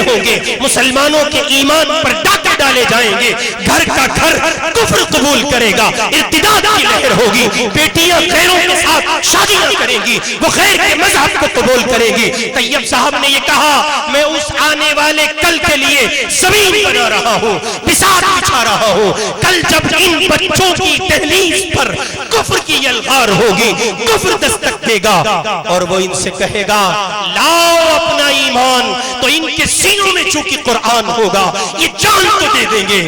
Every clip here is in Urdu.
ہوں گے، مسلمانوں کے ایمان پر ڈاکے ڈالے جائیں گے، گھر کا گھر کفر قبول کرے گا، ارتداد کی لہر ہوگی، بیٹیاں غیروں کے ساتھ شادیاں کریں گی، وہ غیر کے مذہب کو قبول کریں گی۔ طیب صاحب نے یہ کہا میں اس آنے والے کل کے لیے زمین بنا رہا ہوں، بساط بچھا رہا ہوں، کل جب ان بچوں کی دہلیز پر کفر کی یلغار ہوگی، کفر دستک دے گا اور وہ ان سے کہے گا لاؤ اپنا ایمان، تو ان کے سینوں میں چونکہ قرآن ہوگا یہ جان تو دے دیں گے،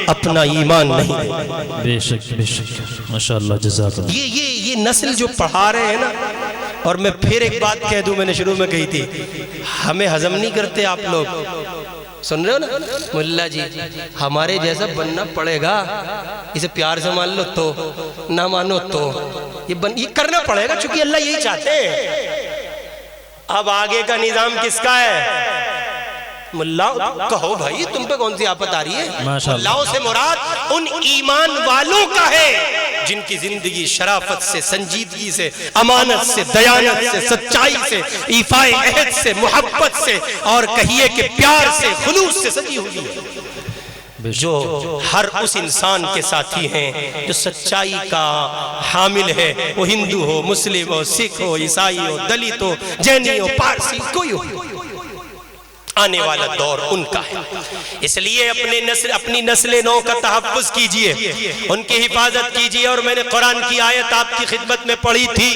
اپنا ایمان نہیں دیں گے۔ بے شک بے شک، ماشاءاللہ جزاک اللہ۔ یہ نسل جو پڑھا رہے ہیں نا، اور میں پھر ایک بات کہہ دوں، میں نے شروع میں کہی تھی، ہمیں ہضم نہیں کرتے آپ لوگ، سن رہے ہو نا ملا جی، ہمارے جیسا بننا پڑے گا، اسے پیار سے مان لو تو، نہ مانو تو، یہ کرنا پڑے گا چونکہ اللہ یہی چاہتے ہیں۔ اب آگے کا نظام کس کا ہے؟ ملا کہو بھائی تم پہ کون سی آفت آ رہی ہے؟ ملاؤں سے مراد ان ایمان والوں کا ہے جن کی زندگی شرافت سے، سنجیدگی سے، امانت سے، دیانت سے، سچائی سے، ایفائے عہد سے، محبت سے اور کہیے کہ پیار سے، خلوص سے سجی ہوئی ہے، جو ہر اس انسان کے ساتھی ہیں جو سچائی کا حامل ہے، وہ ہندو ہو، مسلم ہو، سکھ ہو، عیسائی ہو، دلت ہو، جینی ہو، پارسی، کوئی ہو، آنے والا دور ان کا ہے۔ اس لیے اپنی نسل نو کا تحفظ کیجئے، ان کی حفاظت کیجئے، اور میں نے قرآن کی آیت آپ کی خدمت میں پڑھی تھی،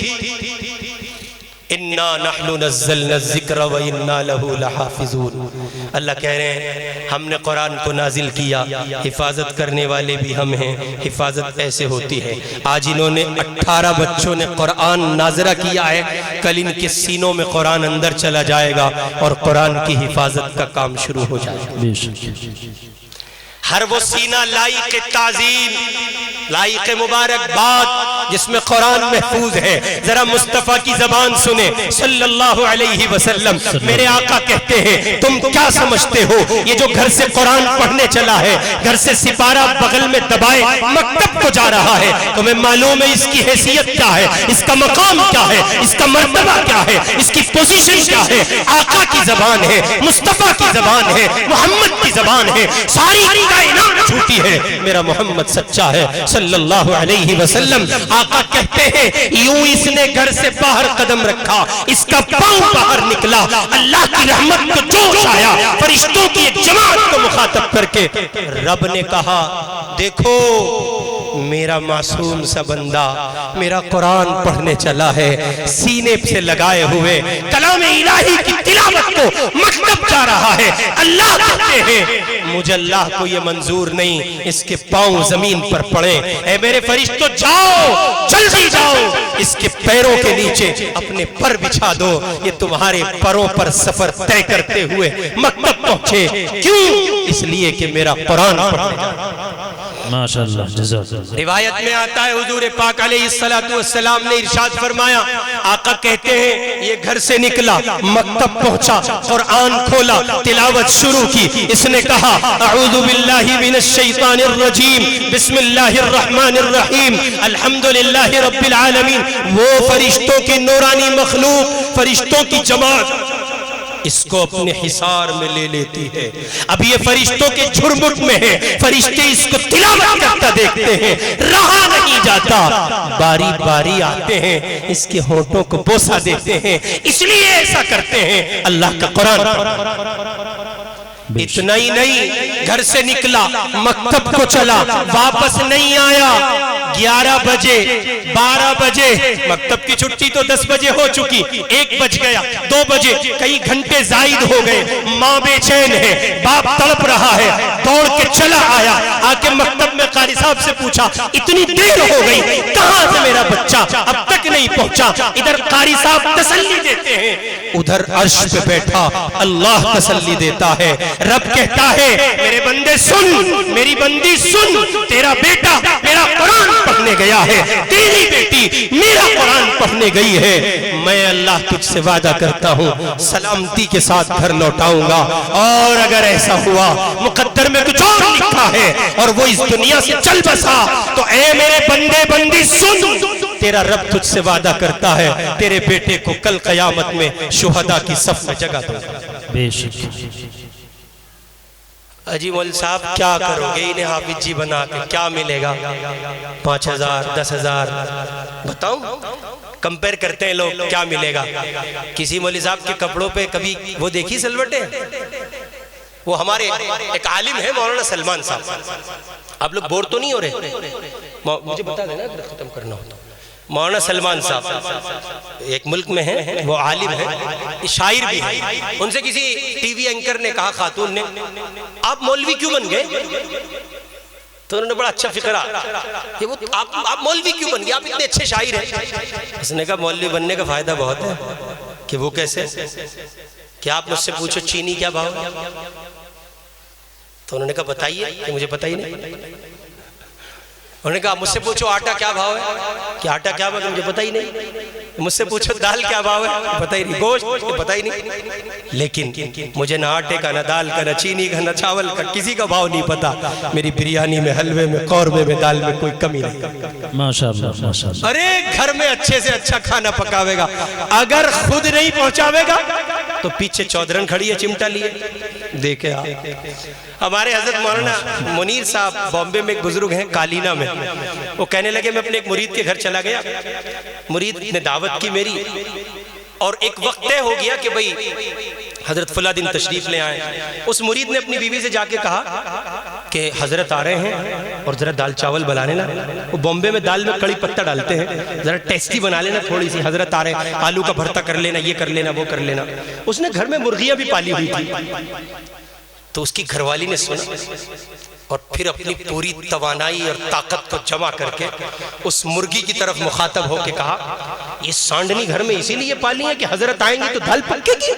اِنَّا نَحْنُ نَزَّلْنَا الذِّكْرَ وَإِنَّا لَهُ لَحَافِظُونَ۔ اللہ کہہ رہے ہیں ہم نے قرآن کو نازل کیا، حفاظت کرنے والے بھی ہم ہیں۔ حفاظت ایسے ہوتی ہے، آج انہوں نے 18 بچوں نے قرآن ناظرہ کیا ہے، کل ان کے سینوں میں قرآن اندر چلا جائے گا اور قرآن کی حفاظت کا کام شروع ہو جائے گا۔ ہر وہ سینہ لائق تعظیم، لائق مبارکباد جس میں قرآن محفوظ ہے، ذرا مصطفیٰ کی زبان سنیں صلی اللہ علیہ وسلم۔ میرے آقا کہتے ہیں تم کیا سمجھتے ہو یہ جو گھر سے قرآن پڑھنے چلا ہے، گھر سے سپارہ بغل میں دبائے مکتب کو جا رہا ہے، تمہیں معلوم ہے اس کی حیثیت کیا ہے، اس کا مقام کیا ہے، اس کا مرتبہ کیا ہے، اس کی پوزیشن کیا ہے؟ آقا کی زبان ہے، مصطفیٰ کی زبان ہے، محمد کی زبان ہے، ساری کائنات جھوٹی ہے، میرا محمد سچا ہے صلی اللہ علیہ وسلم۔ آقا کہتے ہیں یوں اس نے گھر سے باہر قدم رکھا، اس کا پاؤں باہر نکلا، اللہ کی رحمت کو جوش آیا، فرشتوں کی ایک جماعت کو مخاطب کر کے رب نے کہا دیکھو میرا معصوم سا بندہ میرا قرآن پڑھنے چلا ہے، سینے سے لگائے ہوئے کلام الہی کی تلاوت کو مکتب جا رہا ہے۔ اللہ کہتے ہیں مجھے اللہ کو یہ منظور نہیں اس کے پاؤں زمین پر پڑے، اے میرے فرشتوں جاؤ، جلدی جاؤ، اس کے پیروں کے نیچے اپنے پر بچھا دو، یہ تمہارے پروں پر سفر طے کرتے ہوئے مکتب پہنچے۔ کیوں؟ اس لیے کہ میرا قرآن پڑھنے جا رہا ہے۔ ماشاءاللہ جزاک اللہ۔ روایت میں آتا ہے حضور پاک علیہ السلام نے ارشاد فرمایا، آقا کہتے ہیں یہ گھر سے نکلا، مکتب پہنچا، قرآن کھولا، تلاوت شروع کی، اس نے کہا اعوذ باللہ من الشیطان الرجیم بسم اللہ الرحمن الرحیم الحمدللہ رب العالمین۔ وہ فرشتوں کی نورانی مخلوق، فرشتوں کی جماعت اس کو اپنے حصار میں لے لیتی ہے۔ اب یہ فرشتوں کے جھرمٹ میں ہے، فرشتے اس کو تلاوت کرتا دیکھتے ہیں، رہا نہیں جاتا، باری باری آتے ہیں، اس کے ہونٹوں کو بوسہ دیتے ہیں، اس لیے ایسا کرتے ہیں اللہ کا قرآن۔ اتنا ہی نہیں، گھر سے نکلا، مکتب کو چلا، واپس نہیں آیا، 11 بجے 12 بجے، مکتب کی چھٹی تو 10 بجے ہو چکی، 1 بج گیا، 2 بجے، کئی گھنٹے زائد ہو گئے، ماں بے چین ہے، باپ تڑپ رہا ہے، دوڑ کے چلا آیا، آ کے مکتب میں قاری صاحب سے پوچھا اتنی دیر ہو گئی، کہاں سے میرا بچہ اب تک نہیں پہنچا؟ ادھر قاری صاحب تسلی دیتے ہیں، ادھر عرش پہ بیٹھا اللہ تسلی دیتا ہے۔ رب کہتا ہے میرے بندے سن، میری بندی سن، تیرا بیٹا میرا قرآن پڑھنے گیا ہے، تیری بیٹی میرا قرآن پڑھنے گئی ہے، میں اللہ تجھ سے وعدہ کرتا ہوں سلامتی کے ساتھ گھر لوٹاؤں گا، اور اگر ایسا ہوا مقدر میں کچھ اور لکھا ہے اور وہ اس دنیا سے چل بسا تو اے میرے بندے بندی سن، تیرا رب تجھ سے وعدہ کرتا ہے تیرے بیٹے کو کل قیامت میں شہداء کی صف میں جگہ دوں گا۔ بے شک اجی مول صاحب کیا کرو گے انہیں حافظ جی بنا کے کیا ملے گا؟ 5,000 10,000 بتاؤں؟ کمپیر کرتے ہیں لوگ کیا ملے گا؟ کسی مولوی صاحب کے کپڑوں پہ کبھی وہ دیکھی سلوٹیں؟ وہ ہمارے ایک عالم ہے مولانا سلمان صاحب. آپ لوگ بور تو نہیں ہو رہے؟ مجھے بتا دینا اگر ختم کرنا ہوتا. مولانا سلمان صاحب ایک ملک میں ہیں، وہ عالم ہیں، شاعر بھی ہیں. ان سے کسی ٹی وی اینکر نے کہا، خاتون نے، آپ مولوی کیوں بن گئے؟ تو انہوں نے بڑا اچھا فکرہ، آپ مولوی کیوں بن گئے؟ آپ اتنے اچھے شاعر ہیں. اس نے کہا مولوی بننے کا فائدہ بہت ہے. کہ وہ کیسے؟ کہ آپ مجھ سے پوچھو چینی کیا بھاؤ ہے؟ تو انہوں نے کہا بتائیے، کہ مجھے پتہ ہی نہیں. انہوں نے کہا مجھ سے پوچھو آٹا کیا بھاؤ ہے؟ کہ آٹا کیا بھاؤ ہے؟ مجھے پتہ ہی نہیں. مجھ سے پوچھو دال کیا بھاؤ ہے؟ پتہ ہی نہیں. گوشت پتہ ہی نہیں. لیکن مجھے نہ آٹے کا، نہ دال کا، نہ چینی کا، نہ چاول کا، کسی کا بھاؤ نہیں پتا. میری بریانی میں، حلوے میں، قورمے میں، دال میں کوئی کمی نہیں. ماشاءاللہ ماشاءاللہ. ارے گھر میں اچھے سے اچھا کھانا پکاوے گا، اگر خود نہیں پہنچاوے گا تو پیچھے چودرن کھڑی ہے چمٹا لیے. دیکھیں ہمارے حضرت مولانا منیر صاحب بامبے میں ایک بزرگ ہیں کالینا میں، وہ کہنے لگے میں اپنے ایک مرید کے گھر چلا گیا. مرید نے دعوت کی میری، اور ایک وقت طے ہو گیا کہ بھئی حضرت فلاں دن تشریف لے آئیں. اس مرید نے اپنی بیوی سے جا کے کہا کہ حضرت آ رہے ہیں اور ذرا دال چاول بنا لینا. وہ بامبے میں دال میں کڑی پتہ ڈالتے ہیں، ذرا ٹیسٹی بنا لینا تھوڑی سی. حضرت آ رہے ہیں، آلو کا بھرتا کر لینا، یہ کر لینا، وہ کر لینا. اس نے گھر میں مرغیاں بھی پالی ہوئی تھی. تو اس کی گھر والی نے سنا اور پھر اپنی پوری توانائی اور طاقت کو جمع کر کے اس مرغی کی طرف مخاطب ہو کے کہا یہ سانڈنی گھر میں اسی لیے پالی ہے کہ حضرت آئیں گی تو دال پکے گی؟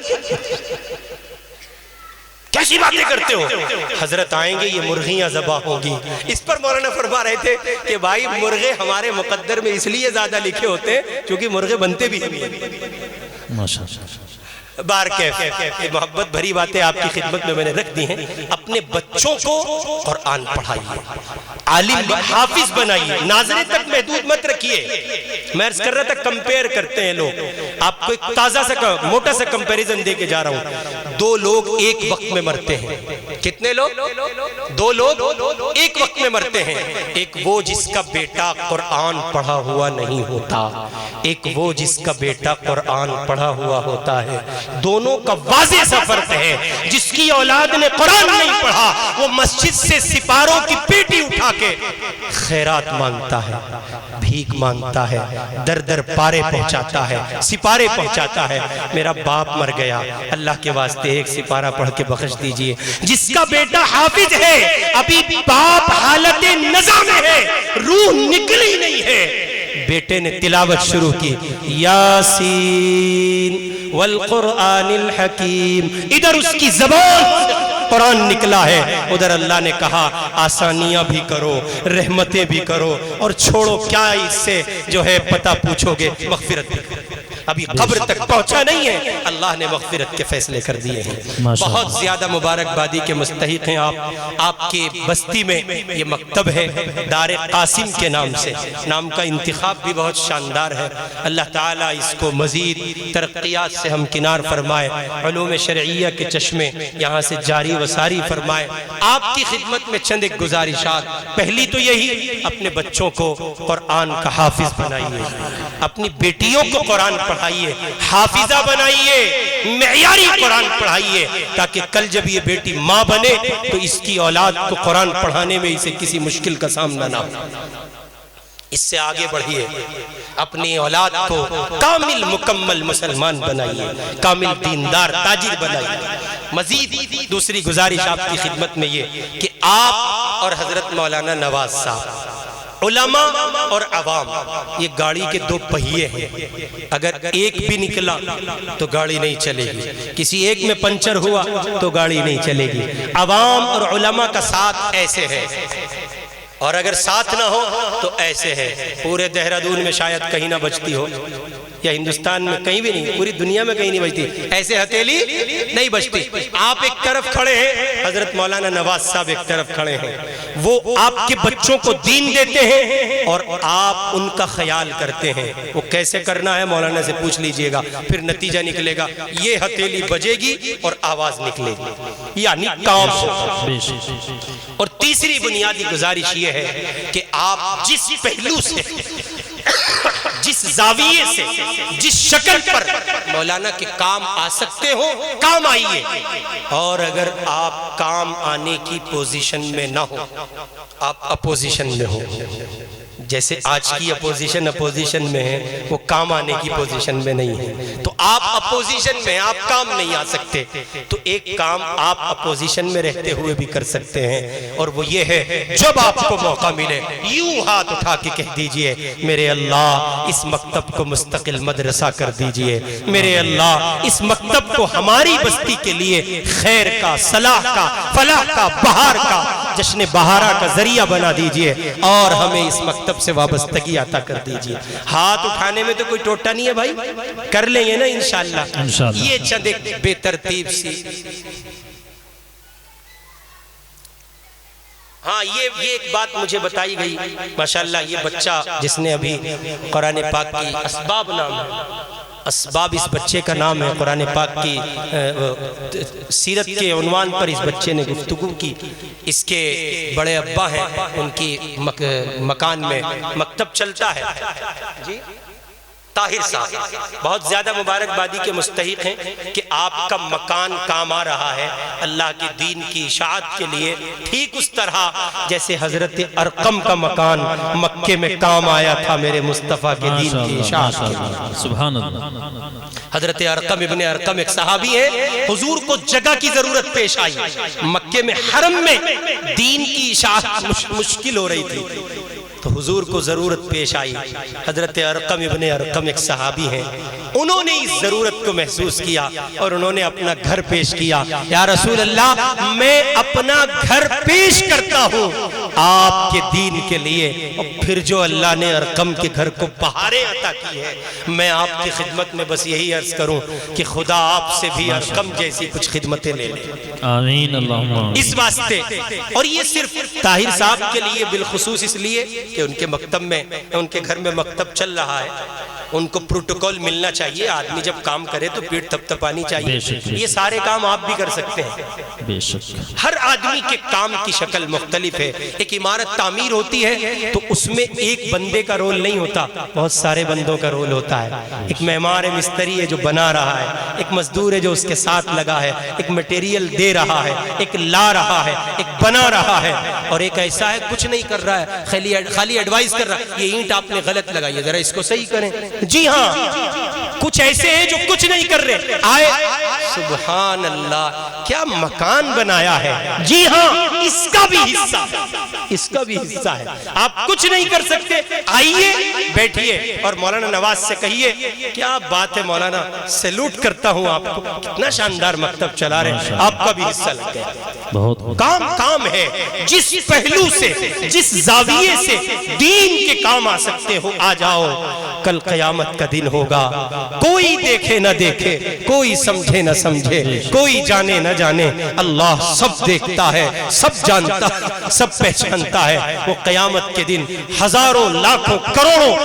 کیسی باتیں کرتے ہو؟ حضرت آئیں گے یہ مرغیاں ذبح ہوگی. اس پر مولانا فرما رہے تھے کہ بھائی مرغے ہمارے مقدر میں اس لیے زیادہ لکھے ہوتے ہیں کیونکہ مرغے بنتے بھی ہیں. ماشاءاللہ. بار کیف محبت بھری باتیں آپ کی خدمت میں نے رکھ دی ہیں. اپنے بچوں کو قرآن پڑھائیے، عالم حافظ بنائیے، ناظرے تک محدود مت رکھیے. میں عرض کر رہا تھا کمپیر کرتے ہیں لوگ. آپ کو ایک تازہ سا موٹا سا کمپیریزن دے کے جا رہا ہوں. 2 لوگ ایک وقت میں مرتے ہیں. کتنے لوگ؟ 2 لوگ ایک وقت میں مرتے ہیں. ایک وہ جس کا بیٹا قرآن پڑھا ہوا نہیں ہوتا، ایک وہ جس کا بیٹا قرآن پڑھا ہوا ہوتا ہے. دونوں کا واضح سا فرق ہے. جس کی اولاد نے قرآن نہیں پڑھا وہ مسجد سے سپاروں کی پیٹی اٹھا کے خیرات مانگتا ہے، بھیک مانگتا ہے، در در پارے پہنچاتا ہے، سپارے پہنچاتا ہے. میرا باپ مر گیا، اللہ کے واسطے ایک سپارہ پڑھ کے بخش دیجئے. جس کا بیٹا حافظ ہے، ابھی باپ حالت نزع میں ہے، روح نکلی نہیں ہے، بیٹے نے تلاوت شروع کی یاسین والقرآن الحکیم. ادھر اس کی زبان قرآن نکلا ہے، ادھر اللہ نے کہا آسانیاں بھی کرو، رحمتیں بھی کرو، اور چھوڑو کیا اس سے جو ہے پتہ پوچھو گے، مغفرت بھی کرو. ابھی قبر تک پہنچا نہیں ہے، اللہ نے مغفرت کے فیصلے کر دیے ہیں. بہت زیادہ مبارکبادی کے مستحق ہیں آپ. آپ کے بستی میں یہ مکتب ہے دار قاسم کے نام سے. نام کا انتخاب بھی بہت شاندار ہے. اللہ تعالیٰ اس کو مزید ترقیات سے ہمکنار فرمائے، علوم شرعیہ کے چشمے یہاں سے جاری و ساری فرمائے. آپ کی خدمت میں چند ایک گزارشات. پہلی تو یہی، اپنے بچوں کو قرآن کا حافظ بنائیے، اپنی بیٹیوں کو قرآن پڑھائیے، حافظہ بنائیے، معیاری قرآن پڑھائیے، تاکہ کل جب یہ بیٹی ماں بنے تو اس کی اولاد کو قرآن پڑھانے میں اسے کسی مشکل کا سامنا نہ ہو. اس سے آگے بڑھیے، اپنی اولاد کو کامل مکمل مسلمان بنائیے، کامل دیندار تاجر بنائیے. مزید دوسری گزارش آپ کی خدمت میں یہ کہ آپ اور حضرت مولانا نواز صاحب، علماء اور عوام، یہ گاڑی کے 2 پہیے ہیں. اگر ایک بھی نکلا تو گاڑی نہیں چلے گی، کسی ایک میں پنچر ہوا تو گاڑی نہیں چلے گی. عوام اور علماء کا ساتھ ایسے ہے، اور اگر ساتھ نہ ہو تو ایسے ہے. پورے دہرادون میں شاید کہیں نہ بچتی ہو. یا ہندوستان میں کہیں بھی نہیں، پوری دنیا میں کہیں نہیں بجتی، ایسے ہتھیلی نہیں بجتی۔ آپ ایک طرف کھڑے ہیں، حضرت مولانا نواز صاحب ایک طرف کھڑے ہیں، وہ آپ کے بچوں کو دین دیتے ہیں اور آپ ان کا خیال کرتے ہیں۔ وہ کیسے کرنا ہے مولانا سے پوچھ لیجئے گا، پھر نتیجہ نکلے گا، یہ ہتھیلی بجے گی اور آواز نکلے گی، یعنی کام ہوگا۔ اور تیسری بنیادی گزارش یہ ہے کہ آپ جس پہلو سے، جس زاویے سے، جس شکل پر مولانا کے کام آ سکتے ہو، کام آئیے۔ اور اگر آپ کام آنے کی پوزیشن میں نہ ہو، آپ اپوزیشن میں ہو، جیسے آج کی اپوزیشن میں ہے، وہ کام آنے کی پوزیشن میں نہیں ہے، تو آپ اپوزیشن میں، آپ کام نہیں آ سکتے، تو ایک کام آپ اپوزیشن میں رہتے ہوئے بھی کر سکتے ہیں، اور وہ یہ ہے جب آپ کو موقع ملے یوں ہاتھ اٹھا کے کہہ دیجئے میرے اللہ اس مکتب کو مستقل مدرسہ کر دیجئے، میرے اللہ اس مکتب کو ہماری بستی کے لیے خیر کا، صلاح کا، فلاح کا، بہار کا، جشن بہارا کا ذریعہ بنا دیجئے، اور ہمیں اس مکتب سے وابستگی عطا کر دیجئے۔ ہاتھ اٹھانے میں تو کوئی ٹوٹا نہیں ہے بھائی، کر لیں گے نا انشاءاللہ۔ یہ چند ایک بے ترتیب سی، ہاں یہ ایک بات مجھے بتائی گئی، ماشاءاللہ یہ بچہ جس نے ابھی قرآن پاک کی اسباب نام ہے، اسباب اس بچے کا نام ہے، قرآن پاک کی سیرت کے عنوان پر اس بچے نے گفتگو کی۔ اس کے بڑے ابا ہیں، ان کی مکان میں مکتب چلتا ہے، جی طاہر صاحب بہت زیادہ مبارکبادی کے مستحق ہیں کہ آپ کا مکان کام آ رہا ہے اللہ کے دین کی اشاعت کے لیے، ٹھیک اس طرح جیسے حضرت ارقم کا مکان مکے میں کام آیا تھا میرے مصطفیٰ کے دین کی اشاعت کے لیے۔ سبحان اللہ۔ حضرت ارقم ابن ارقم ایک صحابی ہے، حضور کو جگہ کی ضرورت پیش آئی، مکے میں حرم میں دین کی اشاعت مشکل ہو رہی تھی، تو حضور کو ضرورت پیش آئی۔ حضرت ارقم ابن ارقم ایک صحابی ہیں، انہوں نے اس ضرورت کو محسوس کیا اور انہوں نے اپنا گھر پیش کیا۔ یا رسول اللہ میں اپنا گھر پیش کرتا ہوں آپ کے دین کے لیے، اور پھر جو اللہ نے ارقم کے گھر کو بہاریں عطا کی ہے، میں آپ کی خدمت میں بس یہی عرض کروں کہ خدا آپ سے بھی ارقم جیسی کچھ خدمتیں لے لیں، آمین اللہم۔ اس واسطے۔ اور یہ صرف طاہر صاحب کے لیے بالخصوص اس لیے کہ ان کے مکتب میں، ان کے گھر میں مکتب چل رہا ہے، ان کو پروٹوکول ملنا چاہیے، آدمی جب کام کرے تو پیٹ تپ تپانی چاہیے، یہ سارے کام آپ بھی کر سکتے ہیں۔ بے شک ہر آدمی کے کام کی شکل مختلف ہے، ایک عمارت تعمیر ہوتی ہے تو اس میں ایک بندے کا رول نہیں ہوتا، بہت سارے بندوں کا رول ہوتا ہے۔ ایک معمار مستری ہے جو بنا رہا ہے، ایک مزدور ہے جو اس کے ساتھ لگا ہے، ایک مٹیریل دے رہا ہے، ایک لا رہا ہے، ایک بنا رہا ہے، اور ایک ایسا ہے کچھ نہیں کر رہا ہے، خالی ایڈوائز کر رہا ہے، یہ اینٹ آپ نے غلط لگائی ہے، ذرا اس کو صحیح کریں۔ جی ہاں، کچھ ایسے ہیں جو کچھ نہیں کر رہے، آئے سبحان اللہ کیا مکان بنایا ہے، جی ہاں اس کا بھی حصہ، اس کا بھی حصہ ہے۔ آپ کچھ نہیں کر سکتے، آئیے بیٹھیے اور مولانا نواز سے کہیے کیا بات ہے مولانا، سیلوٹ کرتا ہوں آپ کو، کتنا شاندار مکتب چلا رہے ہیں، آپ کا بھی حصہ لگ گیا۔ بہت کام ہے، جس پہلو سے، جس زاویے سے دین کے کام آ سکتے ہو آ جاؤ، کل قیامت کا دن ہوگا، کوئی دیکھے نہ دیکھے، کوئی سمجھے نہ سمجھے، کوئی جانے نہ جانے، اللہ سب دیکھتا ہے، سب جانتا ہے، سب پہچانتا ہے۔ وہ قیامت کے دن ہزاروں لاکھوں کروڑوں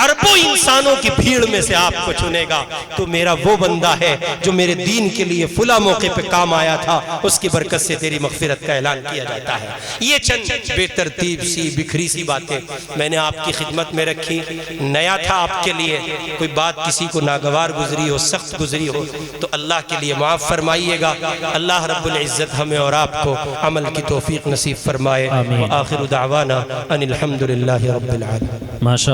اربوں انسانوں کی بھیڑ میں سے آپ کو چنے گا، تو میرا وہ بندہ ہے جو میرے دین کے لیے فلاں موقع پہ کام آیا تھا، اس کی برکت سے تیری مغفرت کا اعلان کیا جاتا ہے۔ یہ چند بے ترتیب سی بکھری سی باتیں میں نے آپ کی خدمت میں رکھی، نیا تھا آپ کے لیے، کوئی بات کسی کو ناگوار گزری ہو، سخت گزری ہو تو اللہ کے لیے معاف فرمائیے گا۔ اللہ رب العزت ہمیں اور آپ کو عمل کی توفیق نصیب فرمائے۔ وآخر دعوانا ان الحمدللہ رب العالمین۔ ماشاء